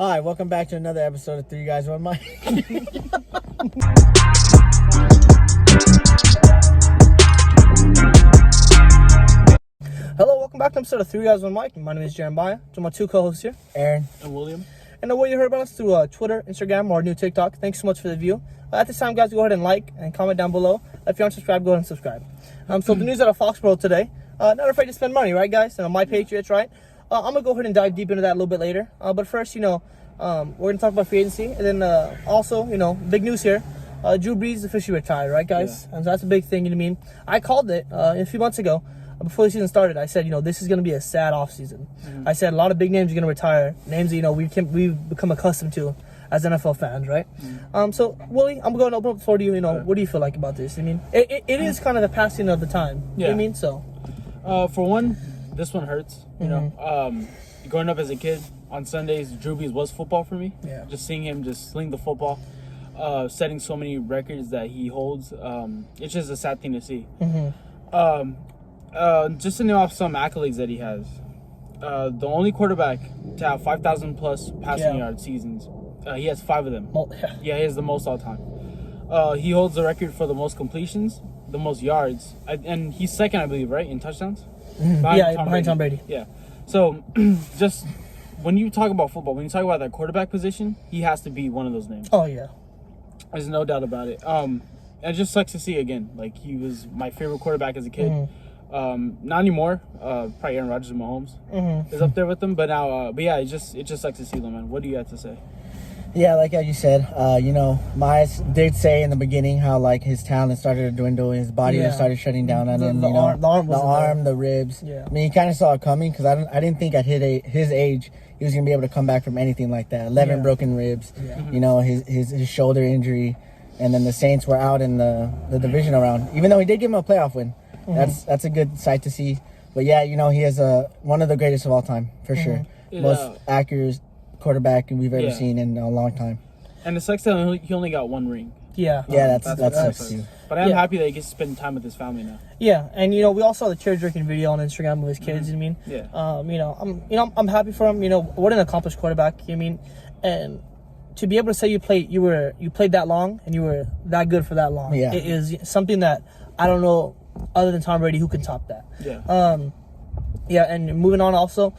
Hi, welcome back to another episode of Three Guys, One Mic. Hello, welcome back to episode of Three Guys, One Mic. My name is Jeremiah. To my two co-hosts here, Aaron and William. And what you heard about us through Twitter, Instagram, or new TikTok. Thanks so much for the view. At this time, guys, go ahead and like and comment down below. If you aren't subscribed, go ahead and subscribe. So the news out of Foxborough today. Not afraid to spend money, right, guys? And my Patriots, right? I'm going to go ahead and dive deep into that a little bit later. But first, we're going to talk about free agency. And then also, big news here. Drew Brees is officially retired, right, guys? Yeah. And so that's a big thing, you know what I mean? I called it a few months ago. Before the season started, I said, this is going to be a sad offseason. I said a lot of big names are going to retire. Names that, we've become accustomed to as NFL fans, right? So, Willie, I'm going to open up the floor to you. What do you feel like about this? I mean, it is kind of the passing of the time. Yeah. You know what I mean? So, for one, this one hurts. Growing up as a kid, on Sundays, Drew Brees was football for me. Yeah. Just seeing him just sling the football, setting so many records that he holds, it's just a sad thing to see. Just to name off some accolades that he has, the only quarterback to have 5,000 plus passing yard seasons. He has 5 of them. He has the most all time. He holds the record for the most completions, the most yards, and he's second, I believe, right, in touchdowns? Behind Tom Brady. Yeah. So, just when you talk about football, when you talk about that quarterback position, he has to be one of those names. Oh, yeah. There's no doubt about it. And it just sucks to see again. Like, he was my favorite quarterback as a kid. Not anymore. Probably Aaron Rodgers and Mahomes is up there with them. But now, it just sucks to see them, man. What do you have to say? Yeah, like you said, Myers did say in the beginning how his talent started to dwindle, his body started shutting down on him. The arm, the ribs. Yeah. I mean, he kind of saw it coming because I didn't think at his age he was gonna be able to come back from anything like that. 11 broken ribs. Yeah. His shoulder injury, and then the Saints were out in the divisional round. Even though he did give him a playoff win, that's a good sight to see. But yeah, he is one of the greatest of all time for sure. Most accurate quarterback we've ever seen in a long time. And it sucks that he only got 1 ring. Yeah, that sucks too. But I'm happy that he gets to spend time with his family now. Yeah, and we all saw the chair drinking video on Instagram of his kids. You know what I mean? Yeah. I'm happy for him. What an accomplished quarterback. You know what I mean? And to be able to say you played that long and you were that good for that long. Yeah. It is something that I don't know other than Tom Brady who can top that. Yeah. And moving on also,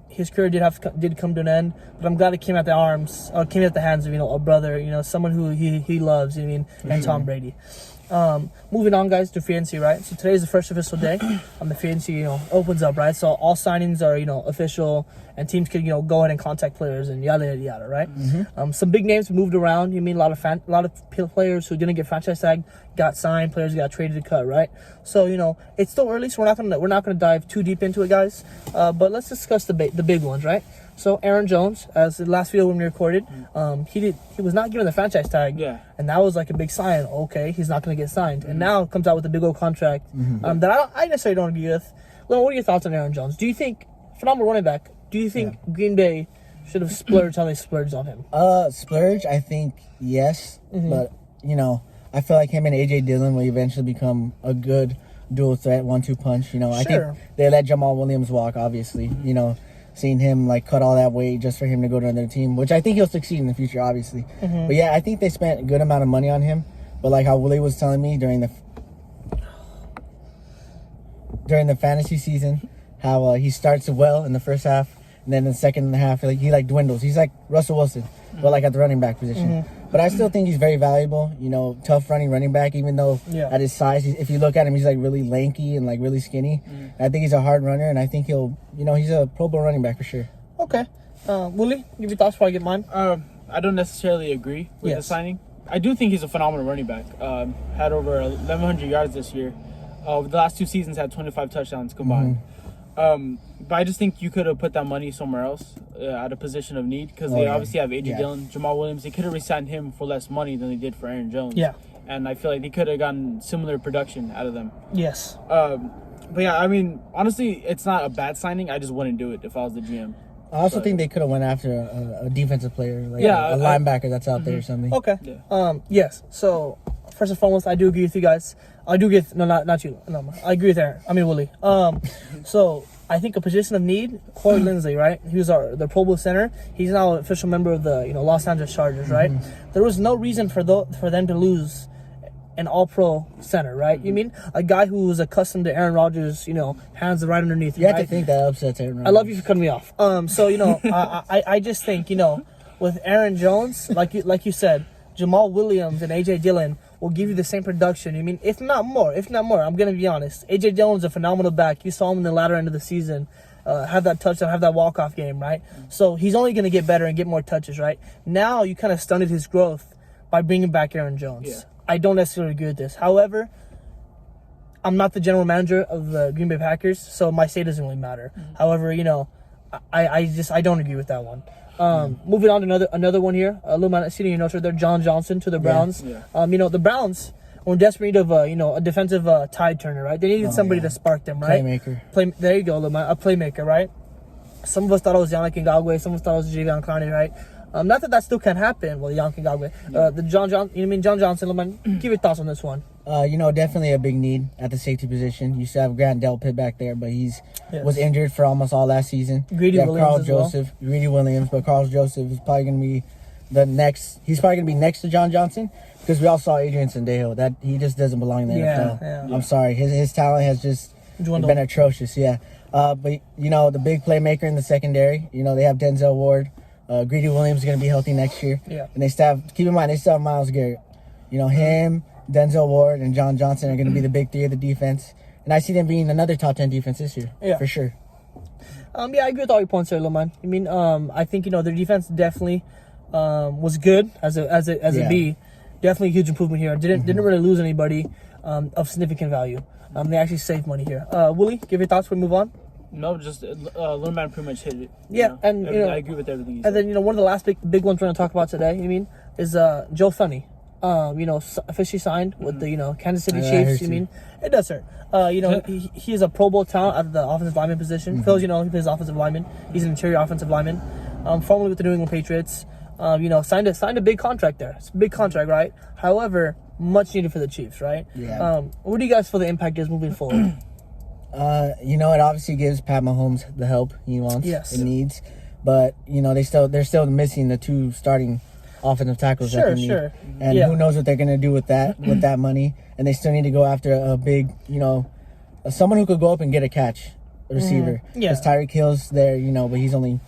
his career did come to an end, but I'm glad it came at the hands of a brother, someone who he loves, and Tom Brady. Moving on, guys, to free agency, right? So today is the first official day. The free agency, opens up, right? So all signings are, official, and teams can, go ahead and contact players and yada yada yada, right? Some big names moved around. A lot of players who didn't get franchise tag got signed. Players got traded to cut, right? So it's still early, so we're not gonna dive too deep into it, guys. But let's discuss the big ones, right? So Aaron Jones, as the last video when we recorded, he was not given the franchise tag, and that was like a big sign. Okay, he's not going to get signed, and now comes out with a big old contract that I necessarily don't agree with. Well, what are your thoughts on Aaron Jones? Do you think phenomenal running back? Do you think Green Bay should have splurged how they splurged on him? Splurge, I think yes, but I feel like him and AJ Dillon will eventually become a good dual threat 1-2 punch. I think they let Jamal Williams walk. Obviously, seeing him cut all that weight just for him to go to another team, which I think he'll succeed in the future, obviously. But yeah, I think they spent a good amount of money on him. But like how Willie was telling me during the fantasy season, how he starts well in the first half, and then in the second half he dwindles. He's like Russell Wilson, but at the running back position. But I still think he's very valuable. Tough running back. Even though at his size, if you look at him, he's really lanky and really skinny. I think he's a hard runner, and I think he'll, he's a Pro Bowl running back for sure. Okay, Willie, give your thoughts before I get mine. I don't necessarily agree with the signing. I do think he's a phenomenal running back. Had over 1,100 yards this year. Over the last 2 seasons, had 25 touchdowns combined. But I just think you could have put that money somewhere else at a position of need, because they obviously have A.J. Dillon, Jamal Williams. They could have re-signed him for less money than they did for Aaron Jones. Yeah. And I feel like they could have gotten similar production out of them. Yes. But yeah, I mean, honestly, it's not a bad signing. I just wouldn't do it if I was the GM. I also think they could have went after a defensive player, a linebacker that's out there or something. Okay. Yeah. Yes. So first and foremost, I do agree with you guys. I do get not you. No, I agree with Aaron. I mean Willie. So I think a position of need, Corey Linsley, right? He was the Pro Bowl center. He's now an official member of the Los Angeles Chargers, right? There was no reason for them to lose an All-Pro center, right? You mean a guy who was accustomed to Aaron Rodgers, hands right underneath. You have to think that upsets Aaron Rodgers. I love you for cutting me off. So I just think with Aaron Jones, like you said, Jamal Williams and AJ Dillon will give you the same production. I mean, if not more. I'm gonna be honest. AJ Dillon's a phenomenal back. You saw him in the latter end of the season, have that touchdown, have that walk-off game, right? So he's only gonna get better and get more touches, right? Now you kind of stunted his growth by bringing back Aaron Jones. Yeah. I don't necessarily agree with this. However, I'm not the general manager of the Green Bay Packers, so my say doesn't really matter. However, I don't agree with that one. Moving on to another one here. A little man sitting in your notes right there, John Johnson to the Browns. Yeah. The Browns were in desperate need of a defensive tide turner, right? They needed somebody to spark them, right? Playmaker. There you go, little man, a playmaker, right? Some of us thought it was Yannick Ngakoue. Some of us thought it was Jadeveon Clowney, right? Not that still can happen. Well, Yannick Ngakoue. The John Johnson, little man. Give your thoughts on this one. Definitely a big need at the safety position. You used to have Grant Delpit back there, but was injured for almost all last season. Greedy Williams Greedy Williams, but Carl Joseph is probably going to be the next. He's probably going to be next to John Johnson because we all saw Adrian Sandejo. That he just doesn't belong in the NFL. Yeah. I'm sorry, his talent has just been atrocious. Yeah, but the big playmaker in the secondary. They have Denzel Ward. Greedy Williams is going to be healthy next year. Yeah, and they still have Myles Garrett. Him. Denzel Ward and John Johnson are going to be the big three of the defense. And I see them being another top 10 defense this year. Yeah. For sure. I agree with all your points there, Loman. I think, their defense definitely was good as a B. Definitely a huge improvement here. Didn't really lose anybody of significant value. They actually saved money here. Willie, give your thoughts before we move on. No, just Little Man pretty much hit it. Yeah, and I agree with everything you said. And then, one of the last big ones we're going to talk about today, is Joe Thuney. Officially signed with the Kansas City Chiefs. It does hurt. He is a Pro Bowl talent at the offensive lineman position. Phil's, he plays offensive lineman. He's an interior offensive lineman. Formerly with the New England Patriots. Signed a big contract there. It's a big contract, right? However, much needed for the Chiefs, right? Yeah. What do you guys feel the impact is moving forward? It obviously gives Pat Mahomes the help he wants and needs, but they're still missing the two starting offensive tackles that they need. And who knows what they're going to do with that money. And they still need to go after a big, someone who could go up and get a catch, a receiver. Because Tyreek Hill's there, but he's only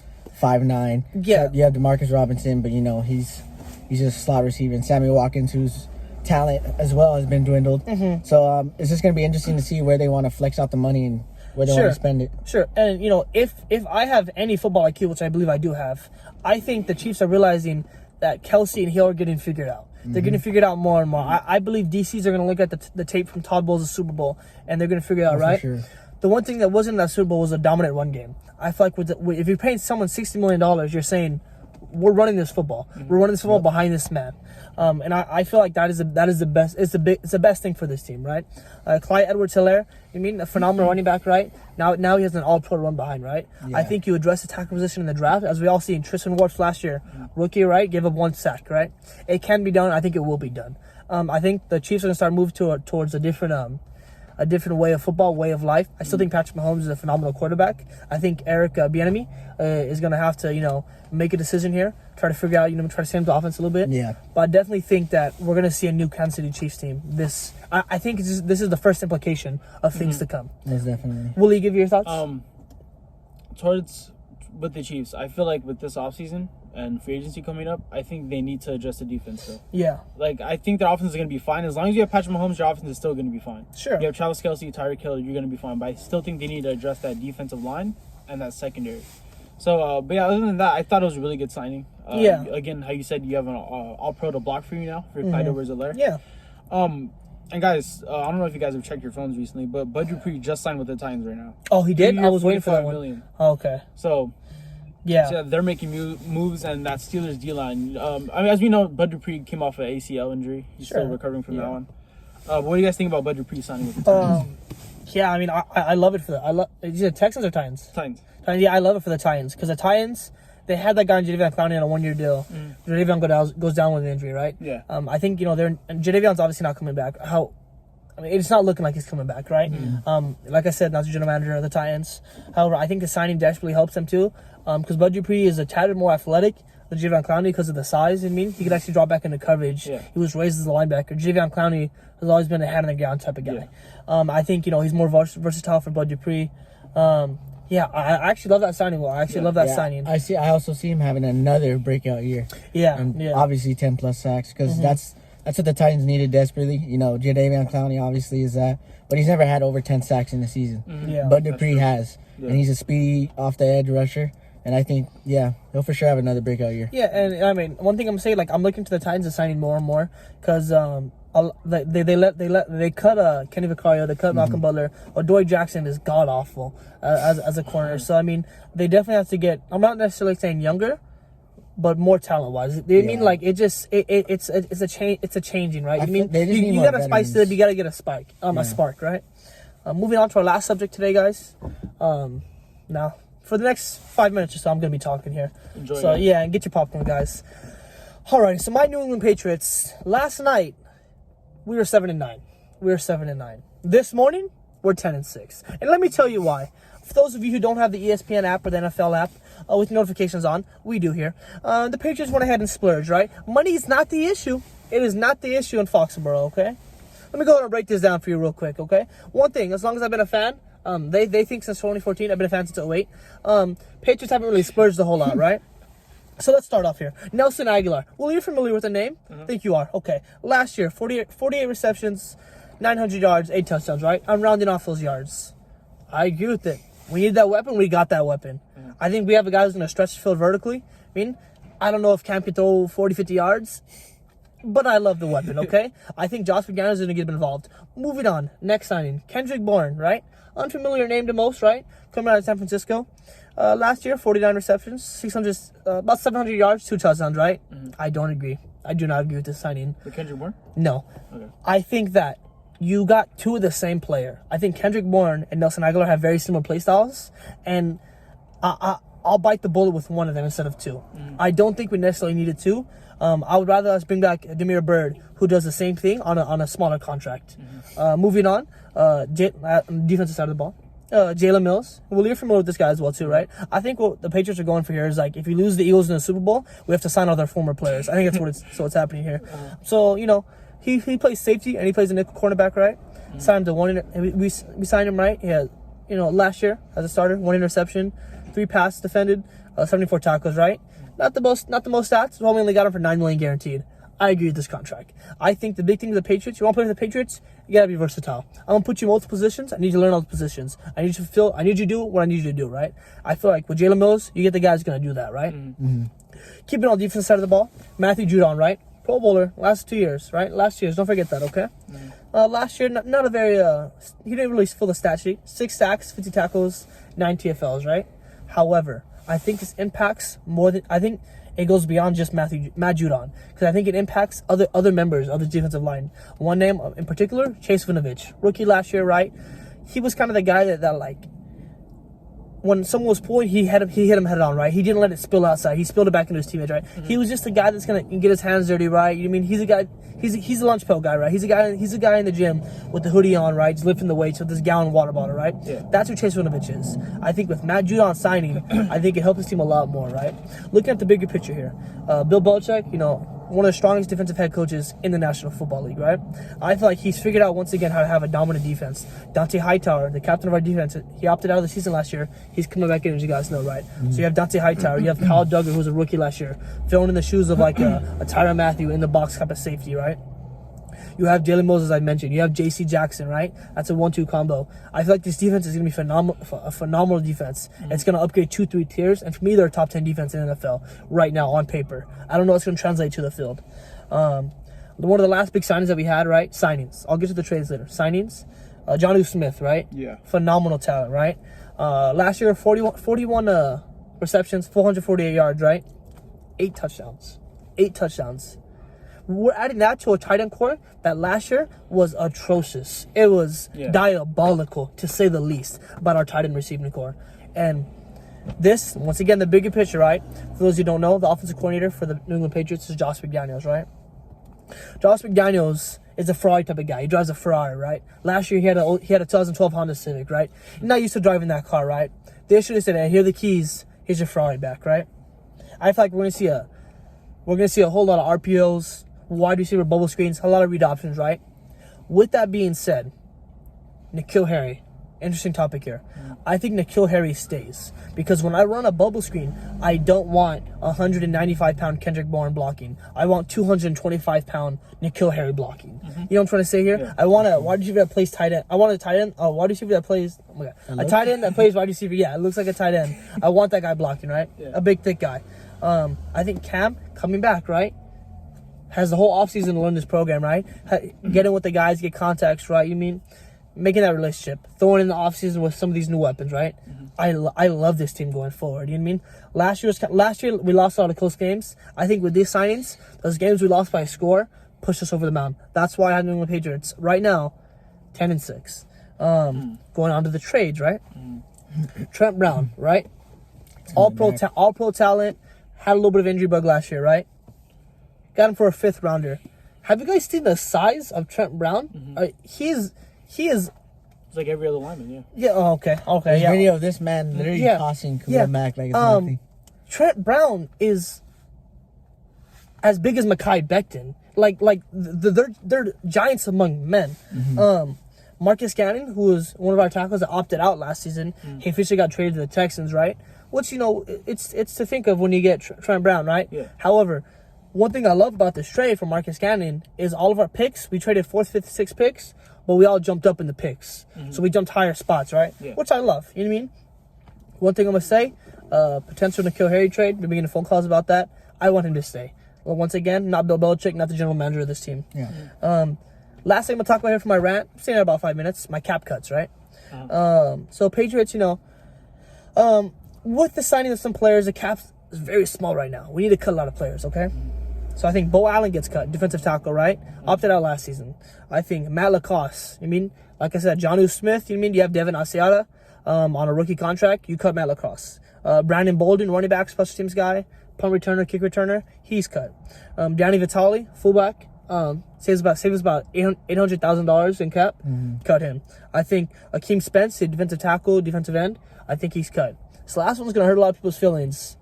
5'9". Yeah. So you have DeMarcus Robinson, but he's just a slot receiver. And Sammy Watkins, whose talent as well has been dwindled. So it's just going to be interesting to see where they want to flex out the money and where they want to spend it. Sure. And if I have any football IQ, which I believe I do have, I think the Chiefs are realizing that Kelsey and Hill are getting figured out. They're getting figured out more and more. I believe DCs are going to look at the tape from Todd Bowles' Super Bowl, and they're going to figure it out, right? Sure. The one thing that wasn't in that Super Bowl was a dominant run game. I feel like if you're paying someone $60 million, you're saying, we're running this football. We're running this football behind this man. And I feel like that is the best. It's the best thing for this team, right? Clyde Edwards-Helaire, a phenomenal running back, right? Now he has an All-Pro run behind, right? Yeah. I think you address the tackle position in the draft, as we all see in Tristan Wirfs last year, rookie, right? Gave up 1 sack, right? It can be done. I think it will be done. I think the Chiefs are going to start moving towards a different way of football, way of life. I still think Patrick Mahomes is a phenomenal quarterback. I think Eric Bieniemy is going to have to, make a decision here, try to figure out, try to stand the offense a little bit. Yeah. But I definitely think that we're going to see a new Kansas City Chiefs team. I think this is the first implication of things to come. Yes, definitely. Will you give your thoughts? With the Chiefs, I feel like with this offseason and free agency coming up, I think they need to adjust the defense still. Yeah. I think their offense is going to be fine. As long as you have Patrick Mahomes, your offense is still going to be fine. Sure. You have Travis Kelce, Tyreek Hill, you're going to be fine. But I still think they need to address that defensive line and that secondary. So, but yeah, other than that, I thought it was a really good signing. Again, how you said you have an all-pro to block for you now for Clyde Edwards-Helaire. Yeah. And guys, I don't know if you guys have checked your phones recently, but Bud Dupree just signed with the Titans right now. Oh, he did? I was waiting for that one. Million. Oh, okay. So they're making moves, and that Steelers D-line. As we know, Bud Dupree came off an ACL injury. He's still recovering from that one. What do you guys think about Bud Dupree signing with the Titans? Yeah, I love it for the Texans or Titans? Titans. Yeah, I love it for the Titans because the Titans, they had that guy Jadeveon Clowney on a 1-year deal. Jadeveon goes down with an injury, right? Yeah. I think Jadeveon's obviously not coming back. I mean, it's not looking like he's coming back, right? Like I said, not the general manager of the Titans. However, I think the signing desperately helps them too, because Bud Dupree is a tad bit more athletic than Jadeveon Clowney because of the size. I mean, he could actually drop back into coverage. Yeah. He was raised as a linebacker. Jadeveon Clowney has always been a hand on the ground type of guy. Yeah. I think he's more versatile for Bud Dupree. Yeah, I actually love that signing. I actually love that signing. I also see him having another breakout year. Yeah, and obviously 10+ sacks because that's what the Titans needed desperately. Jadeveon Clowney obviously is that, but he's never had over 10 sacks in the season. Yeah, Bud Dupree has, and he's a speedy off the edge rusher. And I think, he'll for sure have another breakout year. Yeah, and I mean, one thing I'm saying, I'm looking to the Titans and signing more and more because they cut Kenny Vaccaro, they cut Malcolm Butler. Adoree Jackson is god awful as a corner. So I mean, they definitely have to get. I'm not necessarily saying younger, but more talent wise. I mean, it's a changing, right? I mean, you got to spice it up. You got to get a spark, right? Moving on to our last subject today, guys. Now. For the next 5 minutes or so, I'm going to be talking here. Enjoy it. And get your popcorn, guys. Alrighty, so my New England Patriots, last night, we were 7-9. This morning, we're 10-6. And let me tell you why. For those of you who don't have the ESPN app or the NFL app with notifications on, we do here. The Patriots went ahead and splurged, right? Money is not the issue. It is not the issue in Foxborough, okay? Let me go ahead and break this down for you real quick, okay? One thing, as long as I've been a fan, they think since 2014, I've been a fan since 2008. Patriots haven't really splurged a whole lot, right? So let's start off here. Nelson Aguilar. Well, you're familiar with the name? I think you are. Okay. Last year, 48 receptions, 900 yards, 8 touchdowns, right? I'm rounding off those yards. I agree with it. We need that weapon. We got that weapon. I think we have a guy who's going to stretch the field vertically. I mean, I don't know if Cam can throw 40, 50 yards, but I love the weapon, okay? I think Josh McDaniels is going to get involved. Moving on. Next signing. Kendrick Bourne, right? Unfamiliar name to most, right? Coming out of San Francisco. Last year, 49 receptions, about 700 yards, 2 touchdowns, right? I don't agree. I do not agree with this signing. With Kendrick Bourne? No. Okay. I think that you got two of the same player. I think Kendrick Bourne and Nelson Aguilar have very similar play styles, and I'll bite the bullet with one of them instead of two. I don't think we necessarily needed two. I would rather us bring back Demir Bird, who does the same thing on a smaller contract. Moving on, defensive side of the ball, Jalen Mills. Well, you're familiar with this guy as well too, right? I think what the Patriots are going for here is if we lose the Eagles in the Super Bowl, we have to sign all their former players. I think that's what's happening here. So he plays safety and he plays a nickel cornerback, right? Signed him to one. We signed him, right? Yeah, last year as a starter, 1 interception, 3 passes defended, 74 tackles, right? Not the most stats. We only got him for $9 million guaranteed. I agree with this contract. I think the big thing with the Patriots, you want to play with the Patriots, you gotta be versatile. I'm gonna put you in multiple positions. I need you to learn all the positions. I need you to do what I need you to do, right? I feel like with Jalen Mills, you get the guy who's gonna do that, right? Keeping on the defense side of the ball, Matthew Judon, right? Pro Bowler, last 2 years, right? Last year's, don't forget that, okay? Last year, not a very, he didn't really fill the stat sheet. 6 sacks, 50 tackles, 9 TFLs, right? However, I think this impacts more than, I think it goes beyond just Matt Judon, because I think it impacts other members of the defensive line. One name in particular, Chase Winovich, rookie last year, right? He was kind of the guy that when someone was pulling, he hit him head on, right? He didn't let it spill outside. He spilled it back into his teammates, right? He was just a guy that's gonna get his hands dirty, right? I mean, he's a guy. He's a lunch pail guy, right? He's a guy in the gym with the hoodie on, right? Just lifting the weights with this gallon water bottle, right? Yeah. That's who Chase Winovich is. I think with Matt Judon signing, I think it helped his team a lot more, right? Looking at the bigger picture here, Bill Belichick, one of the strongest defensive head coaches in the National Football League, right? I feel like he's figured out once again how to have a dominant defense. Dante Hightower, the captain of our defense, he opted out of the season last year. He's coming back in, as you guys know, right? So you have Dante Hightower, you have Kyle Duggar, who was a rookie last year, filling in the shoes of a Tyrann Mathieu in the box type of safety, right? You have Jalen Mills, as I mentioned. You have J.C. Jackson, right? That's a 1-2 combo. I feel like this defense is going to be a phenomenal defense. It's going to upgrade 2-3 tiers. And for me, they're a top 10 defense in the NFL right now on paper. I don't know what's going to translate to the field. One of the last big signings that we had, right? Signings. I'll get to the trades later. Signings. Jonnu Smith, right? Yeah. Phenomenal talent, right? Last year, 41 receptions, 448 yards, right? 8 touchdowns. We're adding that to a tight end core that last year was atrocious. It was diabolical, to say the least, about our tight end receiving core. And this, once again, the bigger picture, right? For those who don't know, the offensive coordinator for the New England Patriots is Josh McDaniels, right? Josh McDaniels is a Ferrari type of guy. He drives a Ferrari, right? Last year he had a 2012 Honda Civic, right? He's not used to driving that car, right? They should have said, hey, here are the keys. Here's your Ferrari back, right? I feel like we're gonna see a whole lot of RPOs, wide receiver bubble screens, a lot of read options, right? With that being said, N'Keal Harry, interesting topic here. I think N'Keal Harry stays because when I run a bubble screen, I don't want 195-pound Kendrick Bourne blocking. I want 225-pound N'Keal Harry blocking. You know what I'm trying to say here? Yeah. I want a wide receiver that plays tight end. I want a tight end, a wide receiver that plays. Oh my God, a tight end that plays wide receiver. Yeah, it looks like a tight end. I want that guy blocking, right? Yeah. A big, thick guy. I think Cam coming back, right? Has the whole offseason to learn this program, right? Get in with the guys, get contacts, right? You mean making that relationship, throwing in the offseason with some of these new weapons, right? I love this team going forward. You know what I mean? Last year we lost a lot of close games. I think with these signings, those games we lost by a score pushed us over the mountain. That's why I have New England Patriots right now 10-6. Going on to the trades, right? Trent Brown, right? All pro talent. Had a little bit of injury bug last year, right? Got him for a 5th rounder. Have you guys seen the size of Trent Brown? He is. It's like every other lineman, yeah. Yeah. Oh, okay. There's Yeah. video of this man literally tossing back like it's nothing. Trent Brown is as big as Mekhi Becton. Like they're giants among men. Marcus Cannon, who was one of our tackles that opted out last season, he officially got traded to the Texans, right? Which, it's to think of when you get Trent Brown, right? Yeah. However, one thing I love about this trade for Marcus Cannon is all of our picks. We traded 4th, 5th, 6th picks, but we all jumped up in the picks. So we jumped higher spots, right? Yeah. Which I love. You know what I mean? One thing I'm going to say, potential N'Keal Harry trade. We're getting phone calls about that. I want him to stay. Well, once again, not Bill Belichick, not the general manager of this team. Yeah. Last thing I'm going to talk about here for my rant, I'm staying there about 5 minutes, my cap cuts, right? So Patriots, with the signing of some players, the cap is very small right now. We need to cut a lot of players, okay? So I think Bo Allen gets cut, defensive tackle, right? Opted out last season. I think Matt Lacoste, like I said, Jonnu Smith, you have Devin Asiata on a rookie contract, you cut Matt Lacoste. Brandon Bolden, running back, special teams guy, punt returner, kick returner, he's cut. Danny Vitale, fullback, saves about $800,000 in cap, cut him. I think Akeem Spence, defensive tackle, defensive end, I think he's cut. This last one's going to hurt a lot of people's feelings.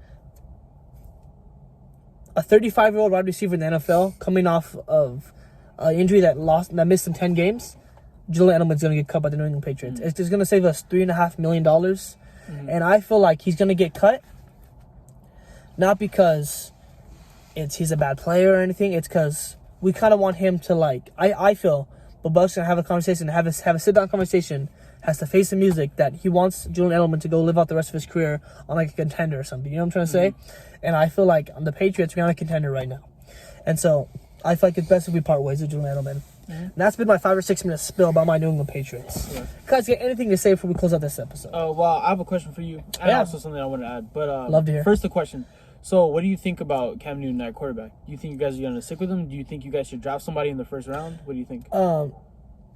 A 35-year-old wide receiver in the NFL coming off of an injury that missed him 10 games, Julian Edelman's going to get cut by the New England Patriots. It's just going to save us $3.5 million. And I feel like he's going to get cut, not because he's a bad player or anything. It's because we kind of want him to, I feel, but Buck's going to have a conversation, have a sit-down conversation, has to face the music that he wants Julian Edelman to go live out the rest of his career on a contender or something. You know what I'm trying to say? And I feel like on the Patriots, we're on a contender right now. And so I feel like it's best if we part ways with Julian Edelman. And that's been my 5 or 6 minute spill about my New England Patriots. Guys, you got anything to say before we close out this episode? Well, I have a question for you. And also something I want to add. But love to hear. First, the question. So, what do you think about Cam Newton at quarterback? Do you think you guys are going to stick with him? Do you think you guys should draft somebody in the first round? What do you think?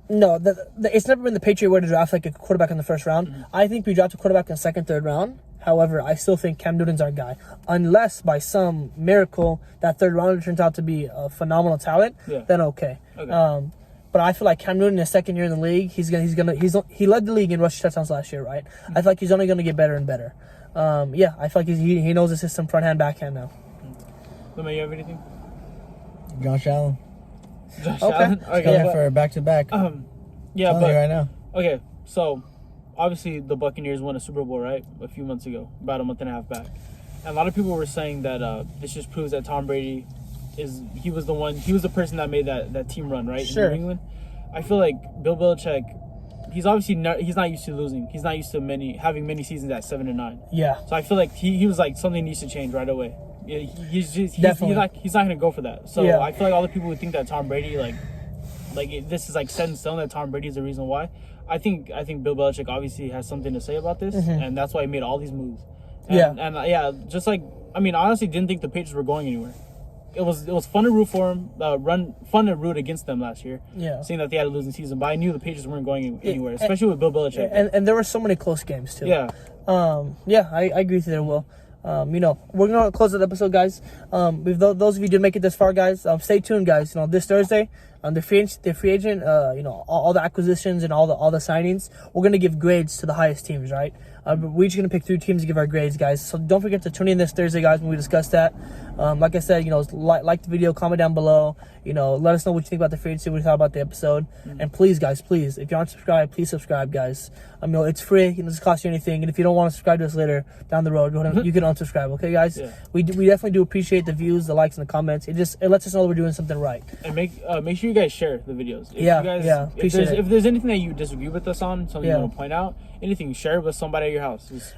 No, it's never been the Patriot way to draft like a quarterback in the first round. I think we draft a quarterback in the second, third round. However, I still think Cam Newton's our guy. Unless by some miracle that third rounder turns out to be a phenomenal talent, then okay. But I feel like Cam Newton in his second year in the league, he led the league in rush touchdowns last year, right? I feel like he's only going to get better and better. I feel like he knows the system front hand, back hand now. Lemay, you have anything? Josh Allen. Josh Allen? Okay, for back-to-back. Yeah, but right now. Okay, so obviously the Buccaneers won a Super Bowl, right? A few months ago, about a month and a half back. And a lot of people were saying that this just proves that Tom Brady he was the person that made that team run, right? Sure. In New England. I feel like Bill Belichick, he's obviously he's not used to losing. He's not used to having many seasons at 7-9. Yeah. So I feel like he was like, something needs to change right away. He's Definitely. not going to go for that. So I feel like all the people who think that Tom Brady this is like set in stone, that Tom Brady is the reason why. I think Bill Belichick obviously has something to say about this, and that's why he made all these moves. And just like, I honestly didn't think the Patriots were going anywhere. It was fun to root for him, fun to root against them last year. Yeah. Seeing that they had a losing season, but I knew the Patriots weren't going anywhere, especially with Bill Belichick. And there were so many close games too. Yeah. I agree with you there, Will. We're gonna close that episode, guys. If those of you did make it this far, guys, stay tuned, guys. This Thursday, the free agent, all the acquisitions and all the signings, we're gonna give grades to the highest teams, right? We're just gonna pick 3 teams to give our grades, guys. So don't forget to tune in this Thursday, guys, when we discuss that. Like I said, like the video, comment down below. Let us know what you think about the free agency, what you thought about the episode. And please, guys, please, if you aren't subscribed, please subscribe, guys. It's free. It doesn't cost you anything. And if you don't want to subscribe to us later down the road, you can unsubscribe. Okay, guys? Yeah. We definitely do appreciate the views, the likes, and the comments. It lets us know we're doing something right. And make sure you guys share the videos. If there's anything that you disagree with us on, something you want to point out, anything, share it with somebody at your house. Just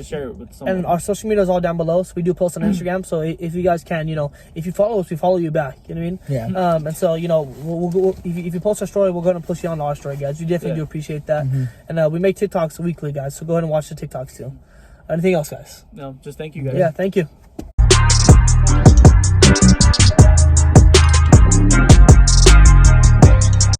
share it with somebody. And our social media is all down below, so we do post on Instagram. So if you guys can, if you follow us, we follow you back. You know what I mean? Yeah. And so if you post our story, we're going to push you on our story, guys. We definitely do appreciate that. And we make TikToks weekly, guys. So go ahead and watch the TikToks too. Anything else, guys? No, just thank you, guys. Yeah, thank you.